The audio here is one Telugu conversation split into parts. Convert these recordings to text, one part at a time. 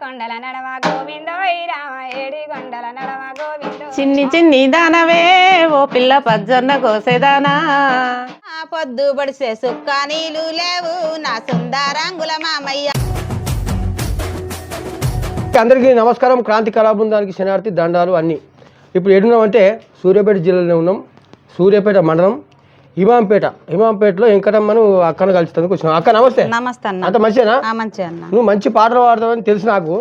కొండల నడమ గోవిందో రామ ఏడి కొండల నడమ గోవిందో. చిన్ని చిన్ని దానవే ఓ పిల్ల పజ్జొన్న కోసేదానా, పొద్దు పడిసే సుక్క నీళ్ళు లేవు నా సుందరంగుల మామయ్య. అందరికీ నమస్కారం. క్రాంతి కళాబృందానికి శనార్థి దండాలు అన్నీ. ఇప్పుడు ఎడున్నామంటే సూర్యాపేట జిల్లాలో ఉన్నాం. సూర్యాపేట మండలం హిమాంపేటలో వెంకటమ్మను అక్కను కలుస్తానికి వచ్చినాం. అక్క నమస్తే. నమస్తే అన్న. అంత మంచిగా మంచి అన్న. నువ్వు మంచి పాటలు పాడతావని తెలుసు నాకు,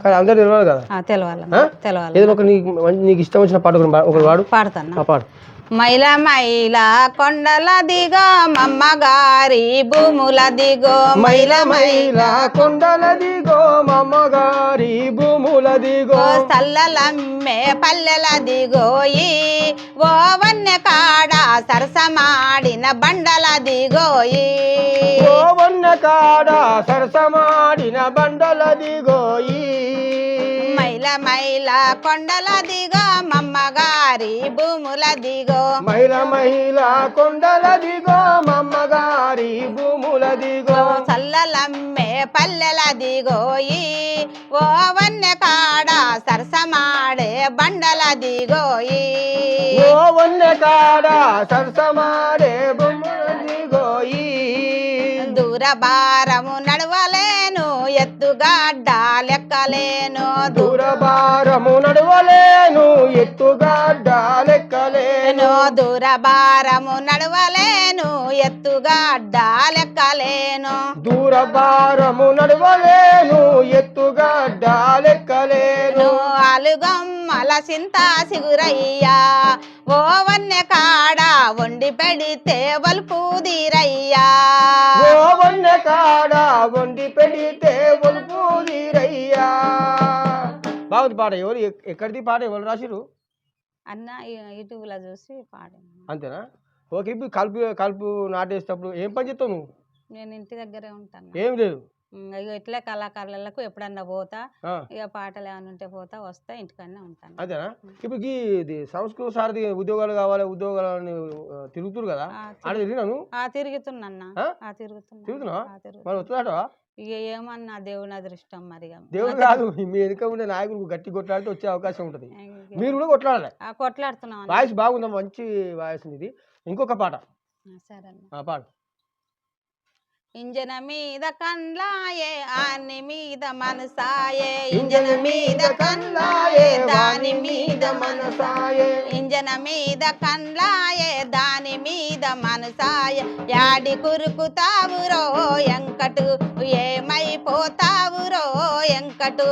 కానీ అందరు తెలియదు కదా. తెలవాలి. ఏదో ఒక నీకు ఇష్టం వచ్చిన పాట ఒకరు వాడు. పాడతాను. పాడు. మైల మైల కొండల దిగో మమ్మగారి భూముల దిగో, మైల మైల కొండల దిగో మమ్మగారి భూముల దిగో, సల్లలమ్మే పల్లెల దిగోయి ఓ వన్య కాడ సరసమాడిన బండల దిగోయి, ఓ వన్య కాడ సరసమాడిన బండల దిగోయి. మైల మైల కొండల దిగో మమ్మగారి భూముల దిగో, మైల మైల కొండల దిగో మమ్మగారి భూముల దిగో, చల్లలమ్మే పల్లెల దిగోయి ఓ వన్య కాడ సరసమాడే బండల దిగోయి, ఓ వన్య కాడ సరసమాడే బొమ్మల దిగోయి. దూరభారము నడవలేను ఎత్తుగడ్డ లెక్కలేను, దూరభారము నడవలేను ఎత్తుగడ్డ లెక్కలేను, దూరభారము నడవలేను ఎత్తుగడ్డ లెక్కలేను, దూరభారము నడవలేను ఎత్తుగడ్డ లెక్కలేను. అలుగమ్మల సింత సిగురయ్యా ఓ వన్య కాడ వండి పెడితే వలుపు తీరయ్యా, ఓ వన్య కాడ వండి పెడితే వలుపు తీరయ్యా. బాగుంది పాట. ఎవరు ఎక్కడిది పాట ఎవరు రాసిరు అన్న? యూట్యూబ్ లో చూసి పాడాను. అంతేనా? ఓకే. ఇప్పుడు కలుపు నాటేసేటప్పుడు ఏం పని చేస్తావు నువ్వు? నేను ఇంటి దగ్గరే ఉంటాను. ఏం లేదు. ఇట్లా కళాకారులకు ఎప్పుడన్నా పోతా, ఇక పాటలు ఏమైనా ఉంటే పోతా, వస్తా, ఇంటికన్నా ఉంటాను. అంతేనా? ఇప్పుడు ఇది సంస్కృత సారథి ఉద్యోగాలు కావాలి, ఉద్యోగాలని తిరుగుతురు కదా, ఆడ తిరిగినాను. తిరుగుతున్నా. తిరుగుతున్నా మరి వస్తుందట. ఇక ఏమన్నా దేవుని అదృష్టం. మరి దేవుడు కాదు, మీ వెనుక ఉండే నాయకుడు గట్టి కొట్లాడితే వచ్చే అవకాశం ఉంటుంది. మీరు కూడా కొట్లాడాలి. కొట్లాడుతున్నాం. వాయిస్ బాగుందా? మంచి వాయిస్ ఇది. ఇంకొక పాట సరే పాడు. ఇంజన మీద కండ్లాయే ఆని మీద మనసాయే, ఇంజన మీద కండ్లాయే దాని మీద మనసాయే, ఇంజన మీద కండ్లాయే దాని మీద మనసాయే, యాడి కురుకుతావురో ఎంకటు ఏమైపోతావురో ఎంకటు,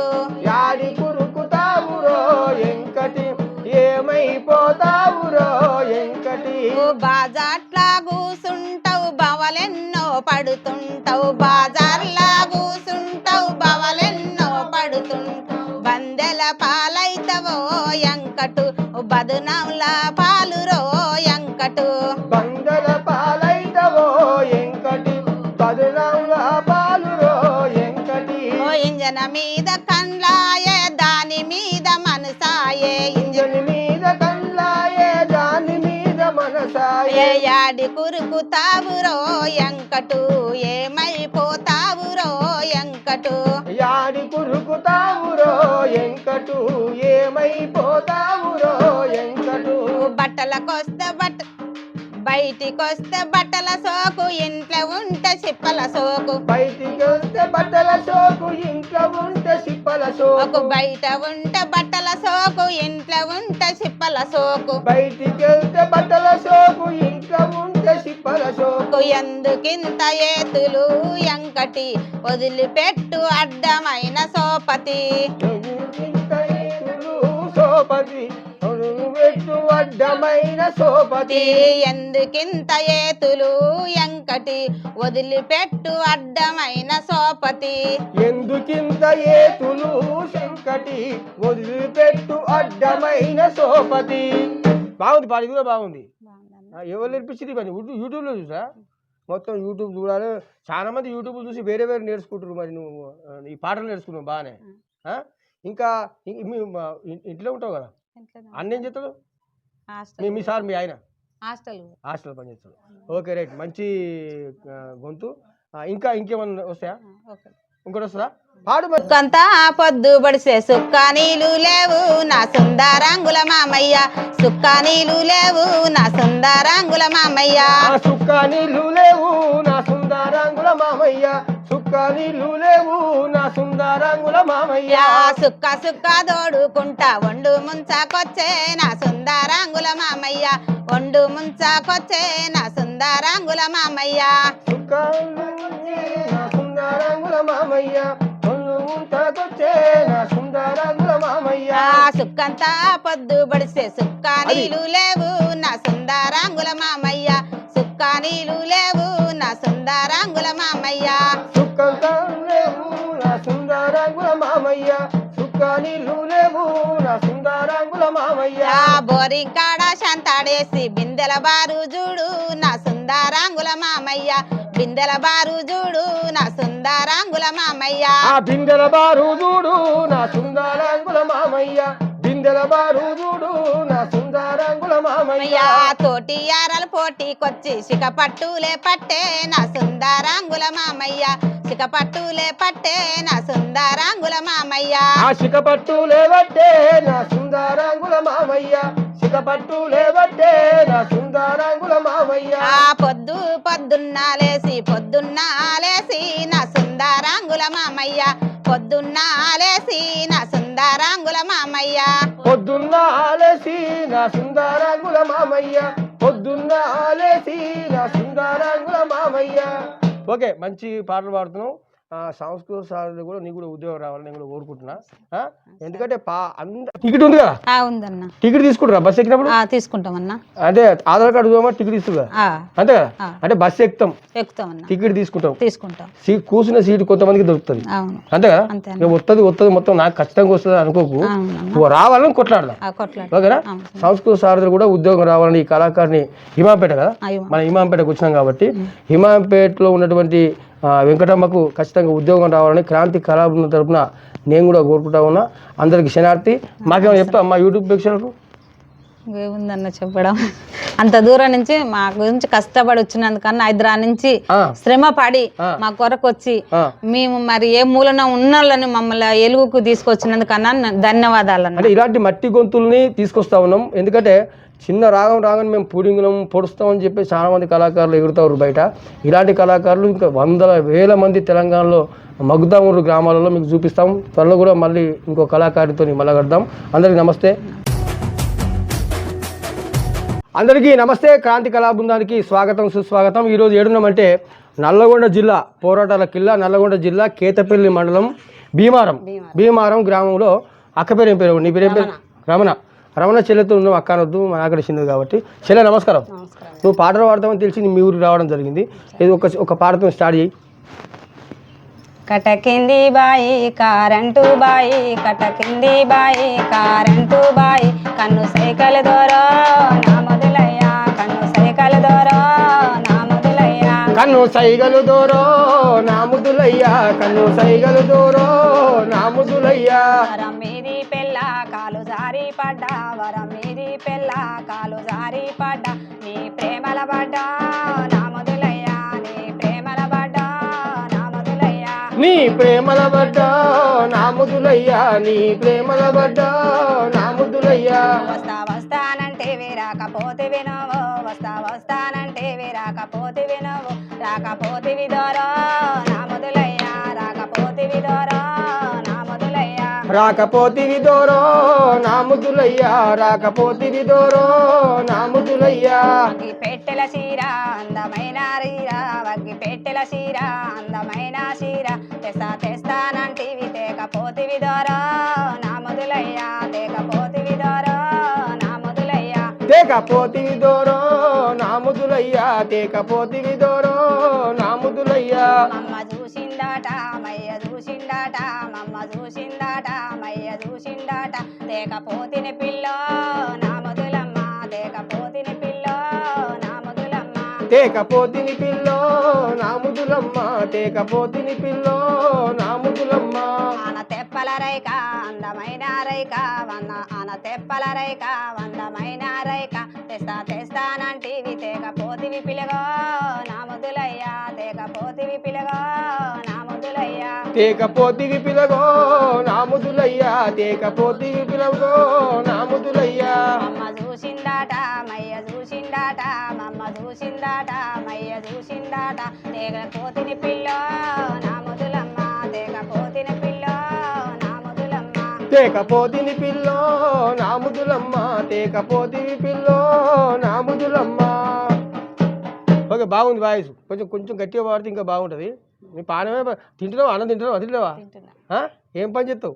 యాడి కురుకుతావురో ఎంకటి ఏమైపోతావురో ఎంకటి, బాజాట్లా కూసుంటావు బవలెన్నో పడుతుంటావు, బాజార్లా కూసుంటావు బవలెన్నో పడుతుంటావు, బందెల పాలైతవో ఎంకటు బదునంల పాలురో ఎంకటు, బందెల పాలైతవో ఎంకటి బదునంల పాలురో ఎంకటి, ఇంజన మీద కండ్లాయే దాని మీద మనసాయే, ఇంజన మీద కండ్లాయే దాని మీద మనసాయే, యాడి కురుకుతావురో ఎంకటు ఏమైపోతావురో ఎంకటు, యాడి కురుకుతావురో ఎంకటు ఏమైపోతావురో ఎంకటు, బట్టలకొస్తే బయటికొస్తే బట్టల సోకు ఇంట్లో ఉంటే చిప్పల సోకు, బయటికి వస్తే బట్టల సోకు ఇంట్లో ఉంటే చిప్పల సోకు, బయట ఉంటే బట్టల సోకు ఇంట్లో ఉంటే చిప్పల సోకు, బయటికి వెళ్తే బట్టల సోకు ఇంట్లో ఉంటే చిప్పల సోకు, ఎందుకింత ఏతులు ఎంకటి వదిలిపెట్టు అడ్డమైన సోపతి, సోపతి పెట్టు అడ్డమైన సోపతి, ఎందుకింత ఏతులు ఎంకటి వదిలిపెట్టు అడ్డమైన సోపతి, ఎందుకింత ఏతులు శంకటి వదిలిపెట్టు అడ్డమైన సోపతి. బాగుంది పాట. ఇది కూడా బాగుంది. ఎవరు నేర్పించింది పని? యూట్యూబ్లో చూసా. మొత్తం యూట్యూబ్ చూడాలి. చాలా మంది యూట్యూబ్ చూసి వేరే నేర్చుకుంటారు. మరి నువ్వు ఈ పాటలు నేర్చుకున్నావు బాగానే. ఇంకా ఇంట్లో ఉంటావు కదా, అన్న ఏం చేస్తాడు? మీ సార్ మీ ఆయన హాస్టల్ పని చేస్తాడు. Okay right. మంచి గొంతు. ఇంకా ఇంకేమన్నా వస్తాయా? ఇంకోటి వస్తుందా పాడు మరి. సుక్కంతా పొద్దు బడిసే సుక్క నీళ్ళు లేవు నా సుందరంగుల మామయ్య సుక్క నీళ్ళు లేవు నా సుందరంగుల మామయ్య సుక్క నీళ్ళు లేవు నా సుందరంగుల మామయ్య సుక్క నీళ్ళు లేవు నా సుందరంగుల మామయ్య సుక్క సుక్క దోడుకుంటా వండు ముంచాకొచ్చే నా సుందరంగుల మామయ్య వండు ముంచాకొచ్చే నా సుందరంగుల మామయ్య సుక్క నా సుందరంగుల మామయ్య సుక్కంతా పొద్దు బడిసే సుక్క నీళ్ళు లేవు నా సుందరంగుల మామయ్య సుక్క నీళ్ళు లేవు నా సుందరంగుల మామయ్య సుక్కంతా లేవు నా సుందరంగుల మామయ్య సుక్క నీళ్ళు లేవు నా సుందరంగుల మామయ్య బోరింగ్ కాడ శాంతాడేసి బిందెల బారు చూడు నా సుందరంగుల మామయ్య బిందెల బారు చూడు నా సుందరంగుల మామయ్య బిందెల బారు చూడు నా సుందరంగుల మామయ్య బిందెల బారు చూడు నా సుందరంగుల మామయ్య తోటి యారలు పోటీకొచ్చి సికపట్టులే పట్టే నా సుందరంగుల మామయ్య సికపట్టులే పట్టే నా సుందరంగుల మామయ్య సికపట్టులే పట్టే నా సుందరంగుల మామయ్య సికపట్టులే పట్టే నా సుందరంగుల మామయ్య పొద్దున్న లేసి నా సుందరంగుల మామయ్య పొద్దున్న లేసి నా సుందరంగుల మామయ్య పొద్దున్న లేసి నా సుందరంగుల మామయ్య పొద్దున్న లేసి నా సుందరంగుల మామయ్య. ఓకే, మంచి పాటలు పాడుతున్నావు. సంస్కృత సాధన కూడా నీకు కూడా ఉద్యోగం రావాలని నేను కూడా కోరుకుంటున్నా. ఎందుకంటే టికెట్ ఉంది కదా, ఉందన్న. టికెట్ తీసుకుంటారా బస్ ఎక్కినప్పుడు? తీసుకుంటామన్నా. అంటే ఆధార్ కార్డు చూడమా టికెట్ ఇస్తుందా? అంతే కదా. అంటే బస్ ఎక్కుతాం, టికెట్ తీసుకుంటాం. కూర్చున్న సీటు కొంతమందికి దొరుకుతుంది, అంతే కదా. వస్తుంది మొత్తం నాకు ఖచ్చితంగా వస్తుంది అనుకోకు, నువ్వు రావాలని కొట్లాడదాం. ఓకేనా? సంస్కృత సారథులు కూడా ఉద్యోగం రావాలని ఈ కళాకారుని హిమాంపేట కదా, మన హిమాంపేటకు వచ్చినాం కాబట్టి హిమాంపేటలో ఉన్నటువంటి వెంకటమ్మకు ఖచ్చితంగా ఉద్యోగం రావాలని క్రాంతి కళాబృందం తరపున నేను కూడా కోరుకుంటా ఉన్నా. అందరికి క్షణార్థి. మాకేమైనా చెప్తా మా యూట్యూబ్ ప్రేక్షకులకు? ఏముందన్న చెప్పడం, అంత దూరం నుంచి మా గురించి కష్టపడి వచ్చినందుకన్నా హైదరాబాద్ నుంచి శ్రమ పడి మా కొరకు వచ్చి మేము మరి ఏ మూలన ఉన్నోళ్ళని మమ్మల్ని ఎలుగుకు తీసుకొచ్చినందుకన్నా ధన్యవాదాలు. అంటే ఇలాంటి మట్టి గొంతుల్ని తీసుకొస్తా ఉన్నాం. ఎందుకంటే చిన్న రాగానే మేము పూడింగులం పొడుస్తామని చెప్పి చాలా మంది కళాకారులు ఎగురుతారు బయట. ఇలాంటి కళాకారులు ఇంకా వందల వేల మంది తెలంగాణలో మగ్గుదామూరు గ్రామాలలో మీకు చూపిస్తాం. త్వరలో కూడా మళ్ళీ ఇంకో కళాకారితో మళ్ళీ కడదాం. అందరికీ నమస్తే. అందరికీ నమస్తే. క్రాంతి కళా బృందానికి స్వాగతం, సుస్వాగతం. ఈరోజు ఏడున్నామంటే నల్లగొండ జిల్లా పోరాటాల కిల్లా, నల్లగొండ జిల్లా కేతపల్లి మండలం భీమారం గ్రామంలో అక్క పేరు ఏం పేరు? నీ పేరు ఏం పేరు? రమణ చెల్లెతో ఉన్నావు. అక్క అనొద్దు, మా అక్కడ చిన్నది కాబట్టి. చెల్లె నమస్కారం. నువ్వు పాటలు పాడతామని తెలిసి మీ ఊరికి రావడం జరిగింది. ఇది ఒక పాటతో స్టార్ట్ చేయి. కటకింది బాయి కారంటు బాయి, కటకింది బాయి కారంటు బాయి, కన్ను సైకల్ దోరో నా మొదలయ్య, కన్ను సైకల్ దోరో నా మొదలయ్య, కన్ను సైగలు దోరో నా ముదులయ్య, కన్ను సైగలు దోరో నా ముదులయ్య. వరం మీది పెళ్ళ కాలు జారి పడ్డా, వరం మీది పెళ్ళ కాలు జారి పడ్డా, నీ ప్రేమల పడ్డా నా మొదలయ్య, నీ ప్రేమల పడ్డా నా మొదలయ్య, నీ ప్రేమల పడ్డా నా ముదులయ్య, నీ ప్రేమల పడ్డా నా ముదులయ్య. వస్తానంటే రాకపోతే వినవు, వస్తానంటే రాకపోతే వినవు, రాకపోతే విదోరో నా మొదలయ్య, రాకపోతే విదోరో నా మొదలయ్య, రాకపోతే విదోరో నా ముదులయ్య, రాకపోతే విదోరో నా ముదులయ్య. వగ్గి పెట్టెల చీర అందమైన రీర, వగ్గి పెట్టెల చీర అందమైన చీర, తెస్తానంటివి తేకపోతే విదోరో నా మొదలయ్య, తేకపోతే విదోరో నా మొదలయ్య, తేకపోతే విదోరో నా ముదులయ్య, తేకపోతే విదోరో నా ముదులయ్య. మమ్మ చూసిందాట మయ్య చూసిందాట, మమ్మ చూసిందాట మయ్య చూసిందాట, తేకపోతిని పిల్లో నా మొదలమ్మ, తేకపోతిని పిల్లో నా మొదలమ్మ, తేకపోతిని పిల్లో నా ముదులమ్మ, తేకపోతిని పిల్లో నా ముదులమ్మ. ఆన తెప్పల రైక అందమైన రైక, ఆన తెప్పల రైక అందమైన రైక, తెస్తానంటివి తేకపోతివి పిలగో నా మొదలయ్య, తేకపోతివి పిలగో నా మొదలయ్య. తేకపోతివి పిలగో నా ముదులయ్యా తేకపోతివి పిలగో నా ముదులయ్యా అమ్మ చూసిందాట మయ్య చూసిందాట మమ్మ చూసిందాట మయ్య చూసిందాట తేకపోతిని పిల్లో నా ముదులమ్మ తేకపోతిని పిల్లో నా ముదులమ్మ తేకపోతిని పిల్లో నా ముదులమ్మ తేకపోతివి పిల్లో నా ముదులమ్మ. ఓకే బాగుంది వాయిస్, కొంచెం కొంచెం గట్టిగా పాడితే ఇంకా బాగుంటుంది. నీ పానమే తింటున్నావా, అన్నం తింటున్నావా, తింటున్నావా? ఏం పని చేస్తావు?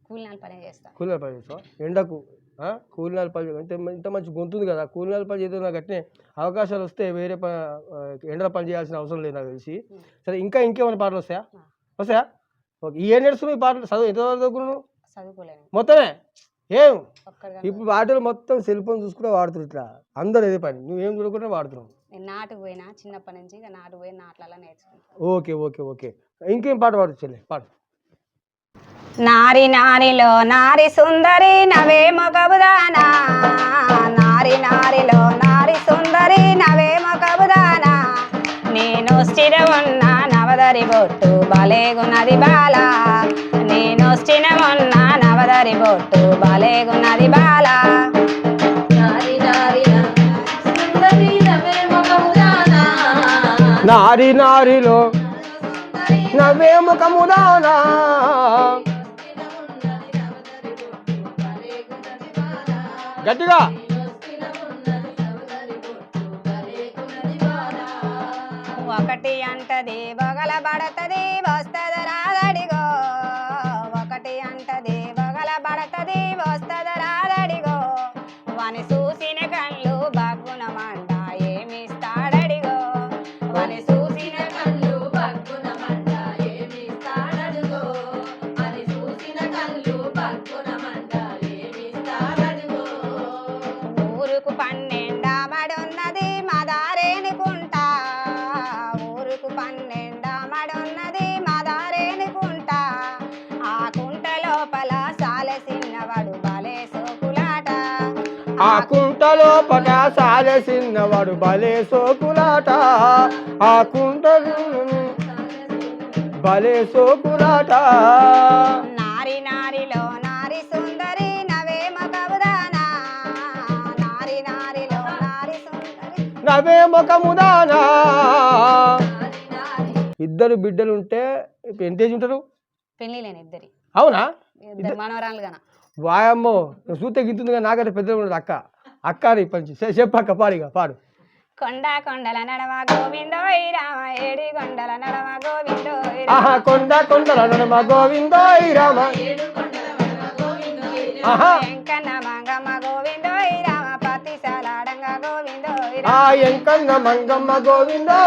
కూలినాలు పని చేస్తా. కూలినాలు పని చేస్తావా? ఎండకు కూలినాలు పని ఇంత మంచి గొంతుంది కదా, కూలినాలు పని చేస్తే నాకు అట్నే అవకాశాలు వస్తే వేరే ఎండల పని చేయాల్సిన అవసరం లేదు నాకు తెలిసి. సరే ఇంకా ఇంకేమైనా పాటలు వస్తాయా? వస్తాయా? ఓకే. ఏం నేర్చుకున్నావు ఈ పాటలు? చదువు ఎంతవరకు చదువుకున్నావు? చదువుకోలేను మొత్తమే ఏం ఇప్పుడు పాటలు మొత్తం సెల్ ఫోన్ చూసుకుంటే వాడుతున్నారు ఇట్లా అందరు అదే పని, నువ్వేం చూడకుండా వాడుతున్నావు. నేను నాటుకు పోయినా చిన్నప్పటి నుంచి, ఇక నాటుకు పోయి నాట్లలా నేర్చుకుంటా. Okay okay okay. ఇంకేం పాట పాడొచ్చులే, పాడు. నారి నారిలో నారి సుందరి నవే మొగబుదానా నారి నారిలో నారి సుందరి నవే మొగబుదానా నేను స్థిర ఉన్న నవదరి బొట్టు బలేగున్నది బాల నేను స్థిర ఉన్న నవదరి బొట్టు బలేగున్నది బాల నారి నారిలో నవే ముఖముదానా గట్టిగా ఒకటి అంటది బగల పడతది వస్తద రాదడిగో ఒకటి అంటది బగల పడతది వస్తద రాదడిగో వని చూసిన కళ్ళు బగ్గున మంట ఏమిస్తాడడిగో వని చూసిన కళ్ళు బగ్గున మంట ఏమిస్తాడడిగో వని చూసిన కళ్ళు బగ్గున మంట ఏమిస్తాడడిగో ఊరుకు పన్నెండామడున్నది మదారేనుకుంటా ఊరుకు పన్నెండామడున్నది మదారేనుకుంటా ఆ కుంట లోపల సాలె చిన్నవాడు బలే సోకులాట ఆ కుంట లోపల సాలె చిన్నవాడు బలే సోకులాట ఆ కుంట బలే సోకులాట నారి నారిలో నారి సుందరి నవే మగబుదానా నారి నారిలో నారి సుందరి నవే ముఖముదానా. ఇద్దరు బిడ్డలు ఉంటే ఇప్పుడు ఎంత ఏజ్ ఉంటారు? పెళ్లి లేని ఇద్దరి అవునా? ఇద్దరు మనవరాలు గన వాయమ్మో సూతే గింతుంది కానీ నాకంటే పెద్దగా ఉండదు అక్క. అక్క అని పంచి చెప్పక్క పాడిగా పాడు. కొండ కొండల నడమ గోవిందో రామ ఏడి కొండల నడమ గోవిందో ఆహా కొండ కొండల నడమ గోవిందో రామ ఆహా వెంకన్న మంగమ్మ గోవిందో రామ పతిశాలాడంగ గోవిందో ఆ ఎంకన్న మంగమ్మ గోవిందో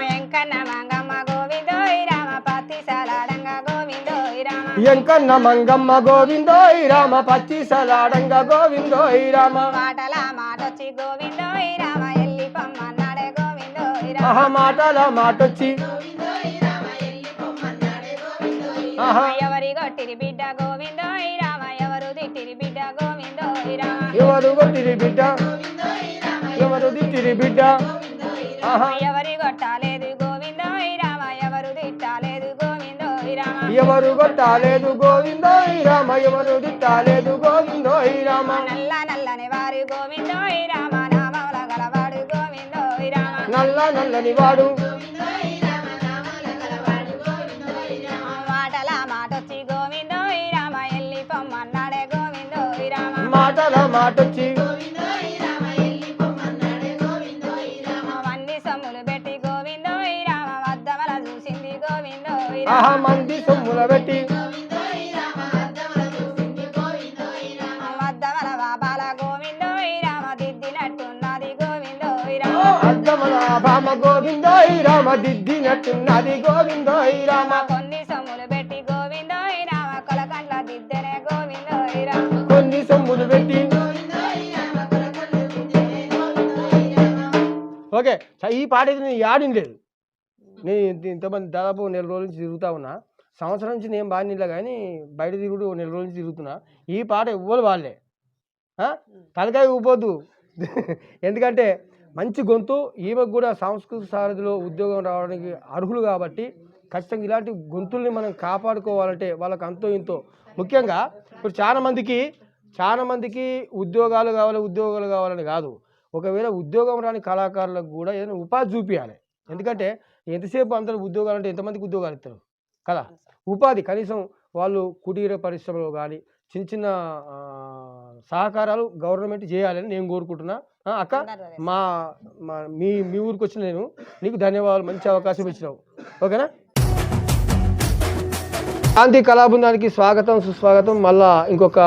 వెంకన్న మంగమ్మ గోవిందో రామ పతిశాలాడంగ గోవిందో రామ ఎంకన్న మంగమ్మ గోవిందో రామ పచ్చిసలాడంగ గోవిందో రామ మాటల మాటొచ్చి గోవిందో రామ ఎల్లి పొమ్మన్నాడే గోవిందో ఆహా మాటల మాటొచ్చి ఆహా ఎవరి గొట్టిరి బిడ్డ గోవిందో రామ ఎవరు దిట్టిరి బిడ్డ గోవిందో రామ ఎవరు కొట్టిరి బిడ్డ ఎవరు దిట్టిరి బిడ్డ ఆహా ఎవరి గొట్టాలేదు గోవిందో రామ ఎవరు దిట్టాలేదు గోవిందో రామ ఎవరు కొట్టాలేదు గోవిందో రామ ఎవరు దిట్టాలేదు గోవిందో రామ నల్ల నల్లని వారు గోవిందో రామ నామముల గలవాడు గోవిందో రామ నల్ల నల్లని వాడు మాటల మాటొచ్చి గోవిందో రామ ఎల్లి పొమ్మన్నాడే గోవిందో రామ మాటల మాటొచ్చి మంది సొమ్ములు పెట్టి గోవిందో రామ వద్దమల చూసింది గోవిందో ఆహా మంది సొమ్ముల పెట్టి వద్దమల బాబాల గోవిందో రామ దిద్దినట్టున్నది గోవిందో రామ అద్దమల భామ గోవిందో రామ దిద్దినట్టున్నది గోవిందో రామ కొన్ని సొమ్ములు పెట్టి గోవిందో రామ కొలకంట్ల దిద్దెనే గోవిందో రామ కొన్ని సొమ్ములు పెట్టి ఓకే. ఈ పాట అయితే నేను ఆడింది లేదు. నేను ఇంతమంది దాదాపు నెల రోజుల నుంచి తిరుగుతా ఉన్నా. సంవత్సరం నుంచి నేను బాగా కానీ బయట తిరుగుడు నెల రోజుల నుంచి తిరుగుతున్నా. ఈ పాట ఎవ్వరు వాళ్ళే తలకాయ ఊపోద్దు ఎందుకంటే మంచి గొంతు, ఈమెకు కూడా సాంస్కృతిక సారథిలో ఉద్యోగం రావడానికి అర్హులు కాబట్టి ఖచ్చితంగా ఇలాంటి గొంతుల్ని మనం కాపాడుకోవాలంటే వాళ్ళకి అంతో ఇంతో ముఖ్యంగా ఇప్పుడు చాలా మందికి ఉద్యోగాలు కావాలని కాదు, ఒకవేళ ఉద్యోగం రాని కళాకారులకు కూడా ఏదైనా ఉపాధి చూపించాలి. ఎందుకంటే ఎంతసేపు అందరూ ఉద్యోగాలు అంటే ఎంతమందికి ఉద్యోగాలు ఇస్తారు కదా, ఉపాధి కనీసం వాళ్ళు కుటీర పరిశ్రమలో కానీ చిన్న చిన్న సహకారాలు గవర్నమెంట్ చేయాలని నేను కోరుకుంటున్నా. అక్క మీ ఊరికి వచ్చిన నేను నీకు ధన్యవాదాలు, మంచి అవకాశం ఇచ్చినావు, ఓకేనా. శాంతి కళాబృందానికి స్వాగతం సుస్వాగతం. మళ్ళా ఇంకొక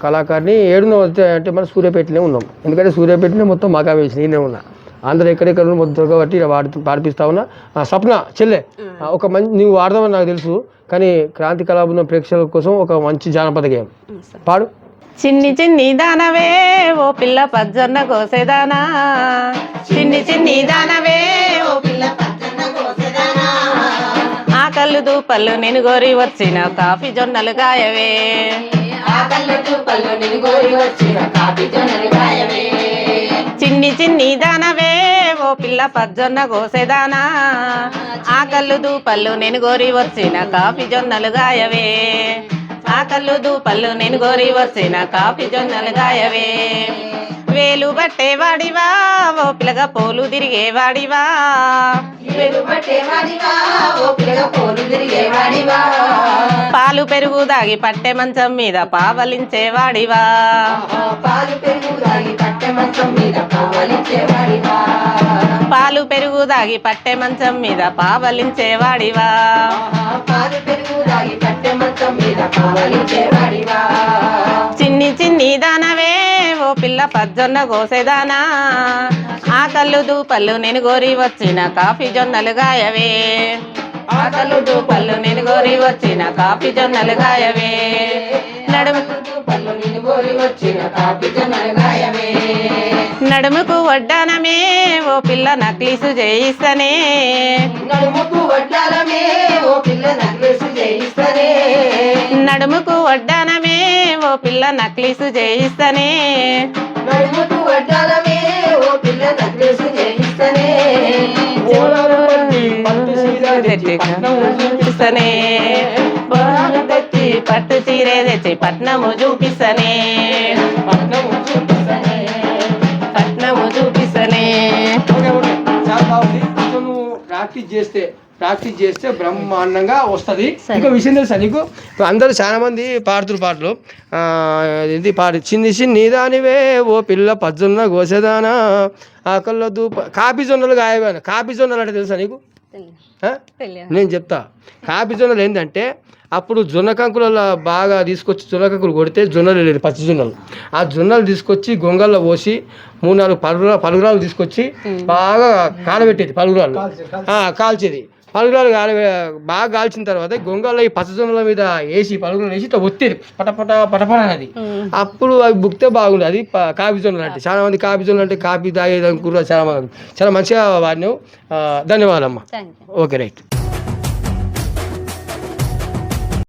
కళాకారిని ఏడున అంటే మన సూర్యాపేటనే ఉన్నాం, ఎందుకంటే సూర్యాపేటనే మొత్తం మాకా వేసి నేనే ఉన్నా, అందరూ ఎక్కడెక్కడ మొత్తం కాబట్టి పాడిపిస్తా ఉన్నా. సప్న చెల్లె ఒక మంచి నువ్వు వాడదామని నాకు తెలుసు, కానీ క్రాంతి కళాబృందం ప్రేక్షకుల కోసం ఒక మంచి జానపద గేయం పాడు. చిన్ని చిన్ని దానవే ఓ పిల్ల పజ్జొన్న కోసేదానా, చిన్ని చిన్ని దానవే ఓ పిల్ల పజ్జొన్న కోసేదానా, ఆకళ్ళు దూపళ్ళు నేను గోరి వచ్చిన కాఫీ జొన్నలు గాయవే, ఆకళ్ళు దూపళ్ళు నేను గోరి వచ్చిన కాఫీ జొన్నలు గాయవే, చిన్ని చిన్ని దానవే ఓ పిల్ల పజ్జొన్న కోసేదానా, ఆకళ్ళు దూపళ్ళు నేను గోరి వచ్చిన కాఫీ జొన్నలు గాయవే, ఆకళ్ళు దూపళ్ళు నేను గోరి వచ్చిన కాఫీ జొన్నలు గాయవే, వేలు బట్టేవాడివా ఓ పిల్లగా పోలు తిరిగేవాడివా, వేలు బట్టేవాడివా ఓ పిల్లగా పోలు తిరిగేవాడివా, పాలు పెరుగు దాగి పట్టె మంచం మీద పావలించేవాడివా, పాలు పెరుగు దాగి పట్టె మంచం మీద పావలించేవాడివా, పాలు పెరుగు దాగి పట్టె మంచం మీద పావలించేవాడివా, పాలు పెరుగు దాగి పట్టె మంచం మీద పావలించేవాడివా, చిన్ని చిన్ని దానవే ఓ పిల్ల పజ్జొన్న కోసేదానా, ఆకళ్ళు దూపళ్ళు నేను గోరి వచ్చిన కాఫీ జొన్నలు గాయవే, ఆకళ్ళు దూపళ్ళు నేను గోరి వచ్చిన కాఫీ జొన్నలు గాయవే, నడుముకు దూపళ్ళు నేను గోరి వచ్చిన కాఫీ జొన్నలు గాయవే, నడుముకు వడ్డానమే ఓ పిల్ల నక్లీసు చేయిస్తనే, నడుముకు వడ్డానమే ఓ పిల్ల నక్లీసు చేయిస్తనే, నడుముకు వడ్డానమే ఓ పిల్ల నక్లీసు చేయిస్తనే, నడుముకు వడ్డానమే ఓ పిల్ల నక్లీసు చేయిస్తనే, చూపిస్తనే బోనాలు తెచ్చి పట్టు చీరే తెచ్చి పట్నము చూపిస్తనే, పట్నము చూపిస్తనే, పట్నము చూపిస్తనే. ప్రాక్టీస్ చేస్తే బ్రహ్మాండంగా వస్తుంది. ఇంకో విషయం తెలుసా నీకు, అందరూ చాలా మంది పాడుతున్న పాటలు ఇది పాడి చిన్ని చిన్ని దానివే ఓ పిల్ల పజ్జొన్న గోసేదానా, ఆకళ్ళ దూప కాపీ జొన్నలు గాయబాను. కాపీ జొన్నలు అంటే తెలుసా నీకు? నేను చెప్తా. కాపీ జొన్నలు ఏంటంటే అప్పుడు జొన్న కంకులలో బాగా తీసుకొచ్చి జొన్న కంకులు కొడితే జొన్నలు లేదు, పచ్చి జొన్నలు, ఆ జొన్నలు తీసుకొచ్చి గొంగల్లో పోసి 3-4 పలుగురాలు తీసుకొచ్చి బాగా కాలబెట్టేది, పలుగురాలు కాల్చేది, పలుగురాలు బాగా కాల్చిన తర్వాత గొంగల్లో ఈ పచ్చ జొన్నల మీద వేసి పలుగురాలు వేసి ఇట్లా ఒత్తేది పటపట అనేది, అప్పుడు అవి బుక్తే బాగుంది. అది కాఫీ జొన్నలు అంటే. చాలా మంది కాఫీ జొన్నలు అంటే కాఫీ తాగేది అనుకున్నారు, చాలా మంచిగా వాడినావు. ధన్యవాదాలమ్మా. Okay right.